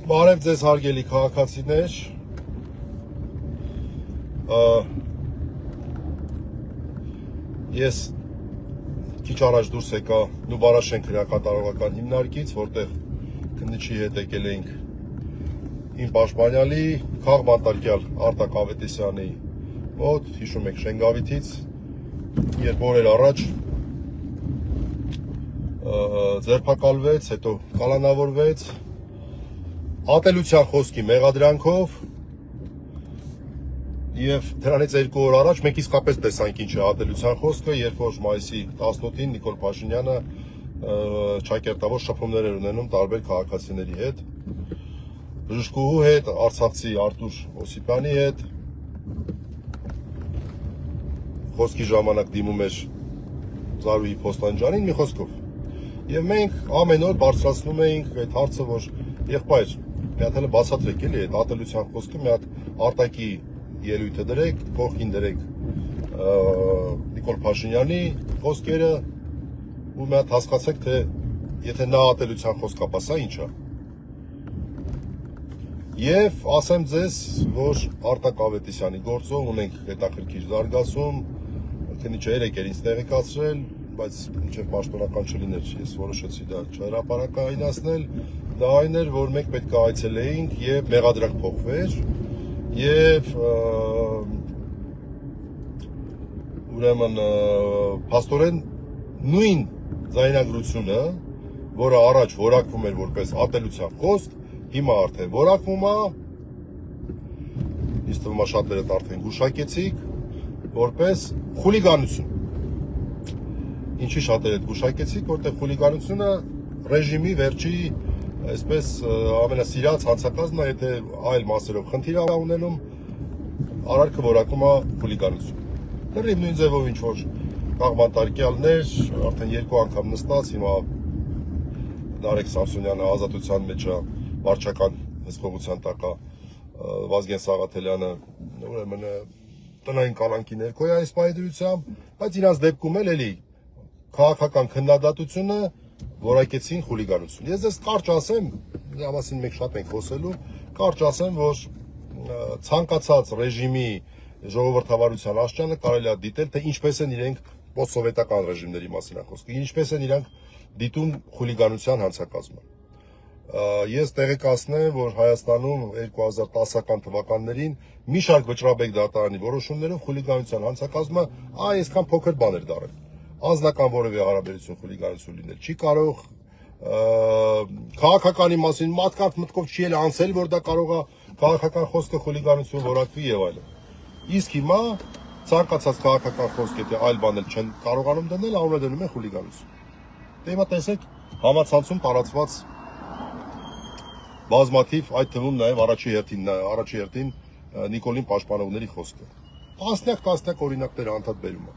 Բարև ձեզ հարգելի քաղաքացիներ, ես քիչ առաջ դուրս եկա Նուբարաշեն քրեակատարողական հիմնարկից, որտեղ քննիչի հետ եկել էինք իմ պաշտպանյալի քաղբանտարկյալ Արտակ Ավետիսյանի մոտ, հիշում եք Շենգավիթից, երբ օրեր առաջ ձերբակալվեց, հետո կալանավորվեց ատելության խոսքի մեղադրանքով և դրանից 2 օր առաջ մենք իսկապես տեսանք ինչ է ատելության խոսքը, երբ որ մայիսի 18-ին Նիկոլ Փաշինյանը ճակերտավոր շփումներ էր ունենում տարբեր քաղաքացիների հետ, բժշկուհու հետ, արցախցի Արտուր Օսիպյանի հետ, խոսքի ժամանակ դիմում էր Զարուհի Փոստանջյանին, մի խոսքով։ Եվ մենք ամեն օր բարձրացնում էինք այդ հարցը, որ եղբայր, մի հատ հələ բացատրեք էլի այդ ատելության խոսքը, մի հատ Արտակի ելույթը դրեք, կողքին դրեք Նիկոլ Փաշինյանի խոսքերը ու մի հատ հասկացեք, թե եթե նա ատելության խոսք ապա սա ինչ է։ Եվ ասեմ ձեզ, որ Արտակ Ավետիսյանի գործով ունենք հետաքրքիր զարգացում, քննիչը 3 էր ինձ տեղեկացրել, բայց մինչև պաշտոնական չլիներ, ես որոշեցի դա չհրապարակայնացնել, դա այն էր, որ մենք պետք է այցելեինք և մեղադրանք փոխվեր և ուրեմն փաստորեն նույն ձայնագրությունը, որը առաջ որակվում էր որպես ատելության խոսք, հիմա արդեն որակվում է, ինձ թվում է շատերդ արդեն գուշակեցիք, որպես խուլիգանություն։ Ինչի շատերդ գուշակեցիք, որտեղ խուլիգանությունը ռեժիմի վերջի այսպես ամենասիրած հանցակազմն է, եթե այլ մասերով խնդիր է ունենում, արարքը որակում է խուլիգանություն։ Լրիվ նույն ձևով ինչ որ քաղբանտարկյալներ, արդեն 2 անգամ նստած, հիմա Նարեկ Սամսոնյանը ազատության մեջ է, վարչական հսկողության տակ է, Վազգեն Սաղաթելյանը, ուրեմն տնային կալանքի ներքո է այս պայդրությամբ, բայց իրանց դեպքում էլ էլի քաղաքական քննադատությունը որակեցին խուլիգանություն։ Ես ձեզ կարճ ասեմ, դրա մասին մենք շատ ենք խոսելու, կարճ ասեմ, որ ցանկացած ռեժիմի ժողովրդավարության աշճանը կարելի է դիտել, թե ինչպես են իրենք պոստսովետական ռեժիմների մասին է խոսքը, ինչպես են իրանք դիտում խուլիգանության հանցակազմը։ Ես տեղեկացնեմ, որ Հայաստանում 2010-ական թվականներին մի շարք վճռաբեկ դատարանի որոշումներով խուլիգանության հանցակազմը այսքան փոքր բան էր դառել։ Անձնական որևէ հարաբերություն խուլիգանություն լինել չի կարող, քաղաքականի մասին մատկանց մտքով չի էլ անցել, որ դա կարող է քաղաքական խոսքը խուլիգանություն որակվի եւ այլն։ Իսկ հիմա ցանկացած քաղաքական խոսք, եթե այլ բան էլ չեն կարողանում դնել, անունը դնում են խուլիգանություն։ Դե հիմա տեսեք համացանցում տարածված բազմաթիվ, այդ թվում նաև առաջի հերթին Նիկոլին պաշտպանողների խոսքը։ Տասնյակ օրինակներ անդադ բերում է։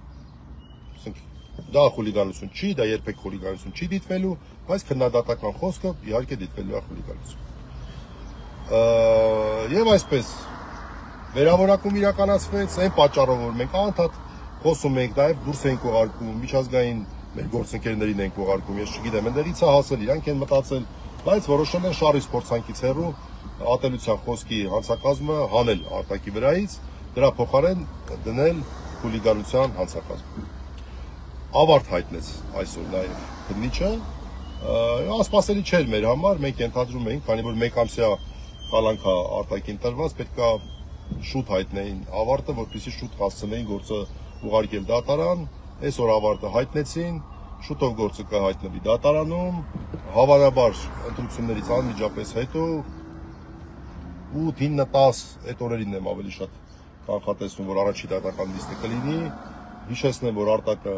Դա խուլիգանություն չի, դա երբեք խուլիգանություն չի դիտվելու, բայց քննադատական խոսքը իհարկե դիտվելու է խուլիգանություն։ Եվ այսպես վերավորակում իրականացվեց, այն պատճառով որ մենք անդադ խոսում ենք, նաև դուրս ենք ուղարկում, միջազգային մեր գործընկերներին ենք ուղարկում, ես չգիտեմ, այնտեղից է հասել, իրանք են մտածել, բայց որոշել են շարի սփորձանքից հեռու ատելության խոսքի հանցակազմը հանել Արտակի վրայից, դրա փոխարեն դնել խուլիգանության հանցակազմ։ Ավարտ հայտնեց այսօր նաև քննիչը, անսպասելի չէր մեր համար, մենք ենթադրում էինք, քանի որ 1 ամսյա կալանք է Արտակին տրված, պետք է շուտ հայտնեին ավարտը, որպեսզի շուտ հասցնեին գործը ուղարկել դատարան, այսօր ավարտը հայտնեցին, շուտով գործը կհայտնվի դատարանում, հավանաբար ընտրություններից անմիջապես հետո 8-9-10 այդ օրերին եմ ավելի շատ կանխատեսում, որ առաջի դատական նիստը կլինի, հիշեցնեմ, որ Արտակը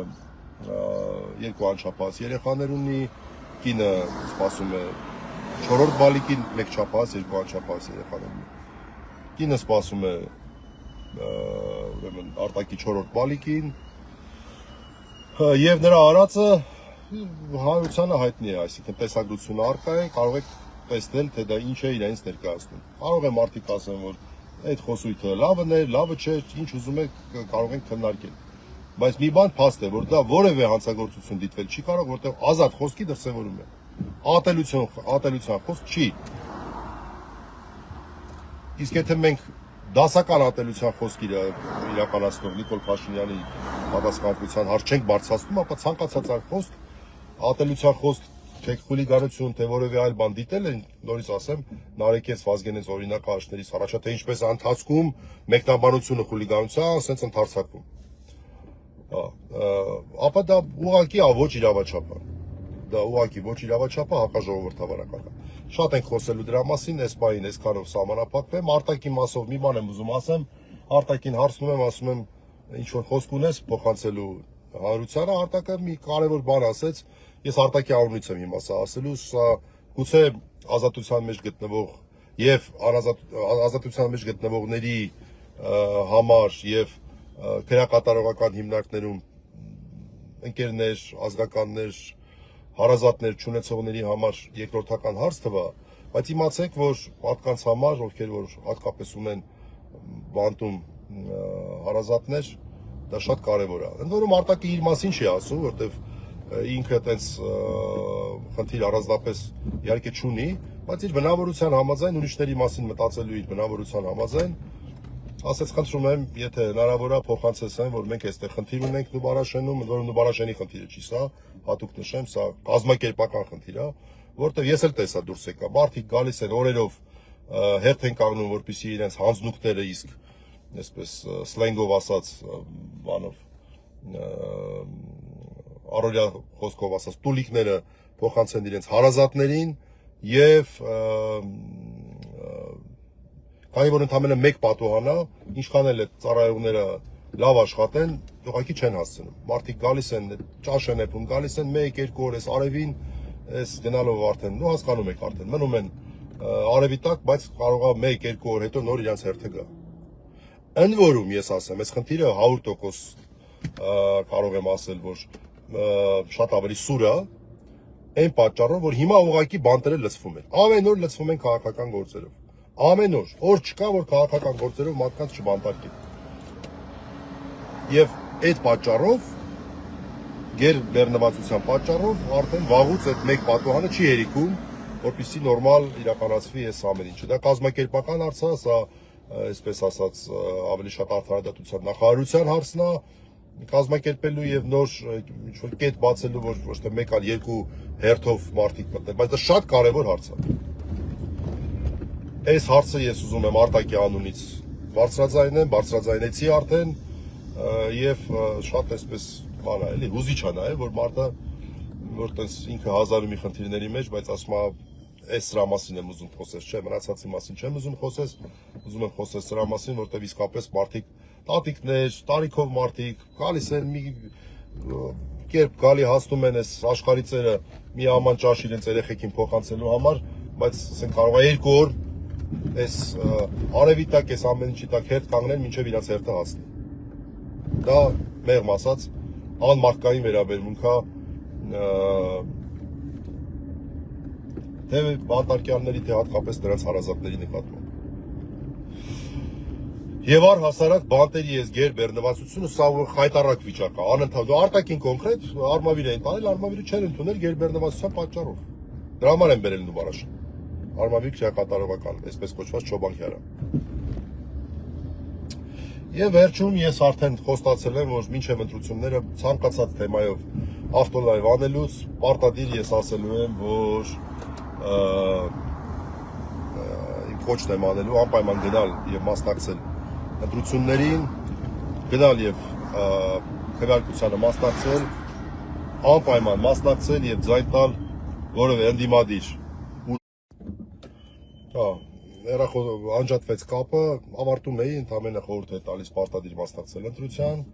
2 անչափահաս երեխաներ ունի, կինը սպասում է 4-րդ բալիկին, 1 չափահաս, 2 անչափահաս երեխաներ ունի, կինը սպասում է ուրեմն Արտակի 4-րդ բալիկին, և նրա արածը հանրությանը հայտնի է, այսինքն տեսագրությունը առկա է, կարող եք տեսնել, թե դա ինչ է իրենից ներկայացնում։ Կարող է մարդիկ ասեն, որ այդ խոսույթը լավն էր, լավը չէր, ինչ ուզում եք կարող ենք քննարկել։ Բայց մի բան փաստ է, որ դա որևէ հանցագործություն դիտվել չի կարող, որտեղ ազատ խոսքի դրսևորում է։ Ատելության խոսք չի։ Իսկ եթե մենք դասական ատելության խոսքերը իրականացնող Նիկոլ Փաշինյանի պատասխանատվության հարց չենք բարձրացնում, ապա ցանկացած այլ խոսք, ատելության խոսք, թե խուլիգանություն, թե որևէ այլ բան դիտել են, նորից ասեմ, Նարեկենց Վազգենենց օրինակահաշներից առաջ, թե ինչպես է ընթացքում մեկնաբանությունը խուլիգանության, ասենց ընդարձակվում։ Ապա դա ուղղակի ոչ իրավաչափ է։ Դա ուղղակի ոչ իրավաչափ է, հակաժողովրդավարական։ Շատ ենք խոսելու դրա մասին, այս պահին այսքանով սահմանափակվեմ, արտաքին մասով մի բան եմ ուզում ասեմ, արտաքին հարցնում եմ, ասում եմ, ինչ որ խոսք ունես փոխանցելու հանրությանը, արտակը մի կարևոր բան ասեց, ես արտակի առումից եմ հիմա սա ասելու, սա գուցե ազատության մեջ գտնվող եւ ազատության մեջ գտնվողների համար եւ քրեակատարողական հիմնարկներում ընկերներ, ազգականներ, հարազատներ չունեցողների համար երկրորդական հարց թվա, բայց իմացեք, որ մարդկանց համար, ովքեր որ հատկապես ունեն բանտում հարազատներ, դա շատ կարևոր է։ Ընդ որում արտակը իր մասին չի ասում, որտեվ ինքը այտենց խնդիր առանձնապես իհարկե չունի, բայց իր բնավորության համաձայն ուրիշների մասին մտածելու իր բնավորության համաձայն ասեց խնդրում եմ, եթե հնարավոր է փոխանցեցեն, որ մենք այստեղ խնդիր ունենք Նուբարաշենում, ընդ որում Նուբարաշենի խնդիրը չի սա, հատուկ նշեմ, սա կազմակերպական խնդիր է, որտեվ ես էլ տեսա դուրս եկա, մարդիկ գալիս են օրերով հերթ են կանգնում, որպեսզի իրենց հանձնուկները իսկ այսպես սլենգով ասած բանով առօրյա խոսքով ասած տուլիկները փոխանցեն իրենց հարազատներին եւ քանի որ ընդամենը մեկ պատուհան է, ինչքան էլ այդ ծառայողները լավ աշխատեն, ուղղակի չեն հասցնում։ Մարդիկ գալիս են, ճաշ են եփում, գալիս են 1-2 օր էս արևին, էս գնալով արդեն, նո հասկանում եք արդեն, մնում են արևի տակ, բայց կարող է 1-2 օր հետո նոր իրենց հերթը գա։ Ընդ որում ես ասեմ, այս խնդիրը 100% կարող եմ ասել, որ շատ ավելի սուր է, այն պատճառով, որ հիմա ուղղակի բանտերը լցվում են։ Ամեն օր լցվում են քաղաքական գործերով։ Ամեն օր չկա, որ քաղաքական գործերով մարդկանց չբանտարկի։ Եվ այդ պատճառով, գերբեռնվածության պատճառով, արդեն վաղուց այդ մեկ պատուհանը չի հերիքում, որպեսզի նորմալ իրականացվի այս ամեն ինչը։ Դա կազմակերպական հարց է, սա, այսպես ասած, ավելի շատ արդարադատության նախարարության հարցն է, կազմակերպելու եւ նոր ինչ-որ կետ բացելու, որ ոչ թե մեկ այլ երկու հերթով մարդիկ մտնեն, բայց դա շատ կարեւոր հարց է։ Այս հարցը ես ուզում եմ արտակի անունից բարձրաձայնեմ, բարձրաձայնեցի արդեն եւ շատ այսպես բան է, էլի հուզիչ է նաեւ, որ մարդը որ տես ինքը հազար ու մի խնդիրների մեջ, բայց ասում է այս սրա մասին եմ ուզում խոսես, չէ, մնացածի մասին չեմ ուզում խոսես, ուզում եմ խոսես սրա մասին, որտեղ իսկապես մարդիկ, տատիկներ, տարիքով մարդիկ գալիս են մի կերպ գալի հասնում են այս աշխարհի ծերը մի աման ճաշ իրենց երեխեքին փոխանցելու համար, բայց ասենք կարող է 2 օր այս արևի տակ այս ամեն ինչի տակ հետ կանգնեն մինչև իրաց հերթը հասնի։ Դա մեղմ ասած անմարդկային վերաբերմունք է թե բանտարկյալների, թե հատկապես նրանց հարազատների նկատմամբ։ Եվ առհասարակ բանտերի այս գերբեռնվածությունը սա խայտառակ վիճակ է, անընդհատ արտաքին կոնկրետ արմավիր էին տանել, արմավիրը չեն ընդունել գերբեռնվածության պատճառով։ Դրա համար են բերել Նուբարաշեն։ Արմավիր քրեակատարողական, այսպես կոչված Չոբանքյարը։ Եվ վերջում ես արդեն խոստացել եմ, որ մինչև ընտրությունները ցանկացած թեմայով ավտոլայվ անելուց պարտադիր ես ասելու եմ, որ իմ կոչն եմ անելու անպայման գնալ եւ մասնակցել ընտրություններին, գնալ եւ քվեարկությանը մասնակցել, անպայման մասնակցել եւ ձայն տալ որևէ ընդդիմադիր անջատվեց կապը, ավարտում էի, ընդամենը խորհուրդ է տալիս պարտադիր մասնակցել ընտրության,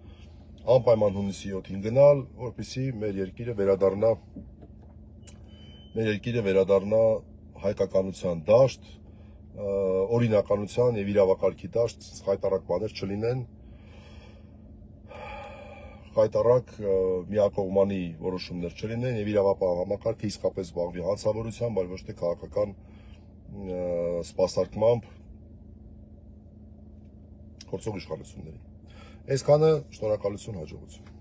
անպայման հունիսի 7-ին գնալ, որպեսզի մեր երկիրը վերադառնա հայկականության դաշտ, օրինականության եւ իրավակարգի դաշտ, խայտառակ բաներ չլինեն, խայտառակ միակողմանի որոշումներ չլինեն եւ իրավապահ համակարգը իսկապես զբաղվի հանցավորությամբ, այլ ոչ թե քաղաքական սպասարկմամբ գործող իշխանությունների։ Այսքանը, շնորհակալություն, հաջողություն։